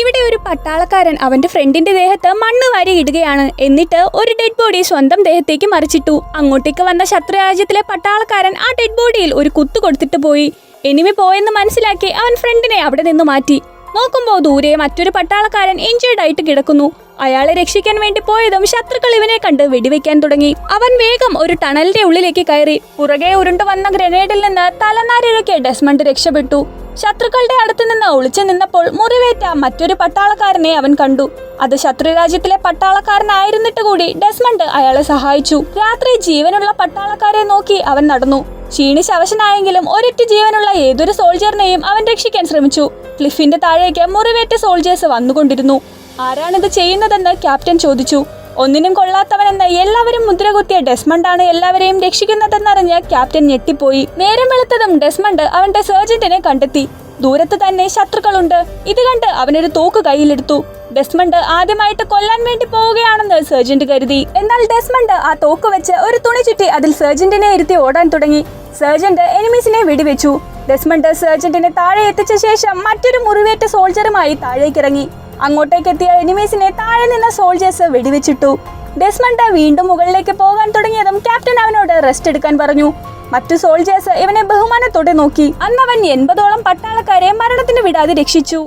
ഇവിടെ ഒരു പട്ടാളക്കാരൻ അവന്റെ ഫ്രണ്ടിന്റെ ദേഹത്ത് മണ്ണ് വാരി ഇടുകയാണ്. എന്നിട്ട് ഒരു ഡെഡ് ബോഡി സ്വന്തം ദേഹത്തേക്ക് മറിച്ചിട്ടു. അങ്ങോട്ടേക്ക് വന്ന ശത്രുരാജ്യത്തിലെ പട്ടാളക്കാരൻ ആ ഡെഡ് ബോഡിയിൽ ഒരു കുത്തു കൊടുത്തിട്ട് പോയി. എനിമി പോയെന്ന് മനസ്സിലാക്കി അവൻ ഫ്രണ്ടിനെ അവിടെ നിന്ന് മാറ്റി. നോക്കുമ്പോൾ ദൂരെ മറ്റൊരു പട്ടാളക്കാരൻ ഇഞ്ചേർഡ് ആയിട്ട് കിടക്കുന്നു. അയാളെ രക്ഷിക്കാൻ വേണ്ടി പോയതും ശത്രുക്കൾ ഇവനെ കണ്ട് വെടിവെക്കാൻ തുടങ്ങി. അവൻ വേഗം ഒരു ടണലിന്റെ ഉള്ളിലേക്ക് കയറി. പുറകെ ഉരുണ്ടു വന്ന ഗ്രനേഡിൽ നിന്ന് തലനാരിഴയ്ക്ക് ഡെസ്മണ്ട് രക്ഷപ്പെട്ടു. ശത്രുക്കളുടെ അടുത്ത് നിന്ന് ഒളിച്ചു നിന്നപ്പോൾ മുറിവേറ്റ മറ്റൊരു പട്ടാളക്കാരനെ അവൻ കണ്ടു. അത് ശത്രുരാജ്യത്തിലെ പട്ടാളക്കാരനായിരുന്നിട്ട് കൂടി ഡെസ്മണ്ട് അയാളെ സഹായിച്ചു. രാത്രി ജീവനുള്ള പട്ടാളക്കാരെ നോക്കി അവൻ നടന്നു. ക്ഷീണിച്ച് അവശനായെങ്കിലും ഒരൊറ്റ ജീവനുള്ള ഏതൊരു സോൾജറിനെയും അവൻ രക്ഷിക്കാൻ ശ്രമിച്ചു. ക്ലിഫിന്റെ താഴേക്ക് മുറിവേറ്റ സോൾജേഴ്സ് വന്നുകൊണ്ടിരുന്നു. ആരാണിത് ചെയ്യുന്നതെന്ന് ക്യാപ്റ്റൻ ചോദിച്ചു. ഒന്നിനും കൊള്ളാത്തവനെന്ന് എല്ലാവരും മുദ്രകുത്തിയ ഡെസ്മണ്ടാണ് എല്ലാവരെയും രക്ഷിക്കുന്നതെന്നറിഞ്ഞ് ക്യാപ്റ്റൻ ഞെട്ടിപ്പോയി. നേരം വെളുത്തതും ഡെസ്മണ്ട് അവന്റെ സർജന്റിനെ കണ്ടെത്തി. ദൂരത്ത് തന്നെ ശത്രുക്കളുണ്ട്. ഇത് കണ്ട് അവനൊരു തോക്ക് കയ്യിലെടുത്തു. ഡെസ്മണ്ട് ആദ്യമായിട്ട് കൊല്ലാൻ വേണ്ടി പോവുകയാണെന്ന് സർജന്റ് കരുതി. എന്നാൽ ഡെസ്മണ്ട് ആ തോക്ക് വെച്ച് ഒരു തുണി ചുറ്റി അതിൽ സർജന്റിനെ ഇരുത്തി ഓടാൻ തുടങ്ങി. സർജന്റ് എനിമീസിനെ വെടിവെച്ചു. ഡെസ്മണ്ട് സർജന്റിനെ താഴെ എത്തിച്ച ശേഷം മറ്റൊരു മുറിവേറ്റ സോൾജറുമായി താഴേക്കിറങ്ങി. അങ്ങോട്ടേക്കെത്തിയ എനിമീസിനെ താഴെ നിന്ന സോൾജേഴ്സ് വെടിവെച്ചിട്ടു. ഡെസ്മണ്ട് വീണ്ടും മുകളിലേക്ക് പോകാൻ തുടങ്ങിയതും ക്യാപ്റ്റൻ അവനോട് റെസ്റ്റ് എടുക്കാൻ പറഞ്ഞു. മറ്റു സോൾജേഴ്സ് ഇവനെ ബഹുമാനത്തോടെ നോക്കി. അന്നവൻ 80ഓളം പട്ടാളക്കാരെ മരണത്തിന് വിടാതെ രക്ഷിച്ചു.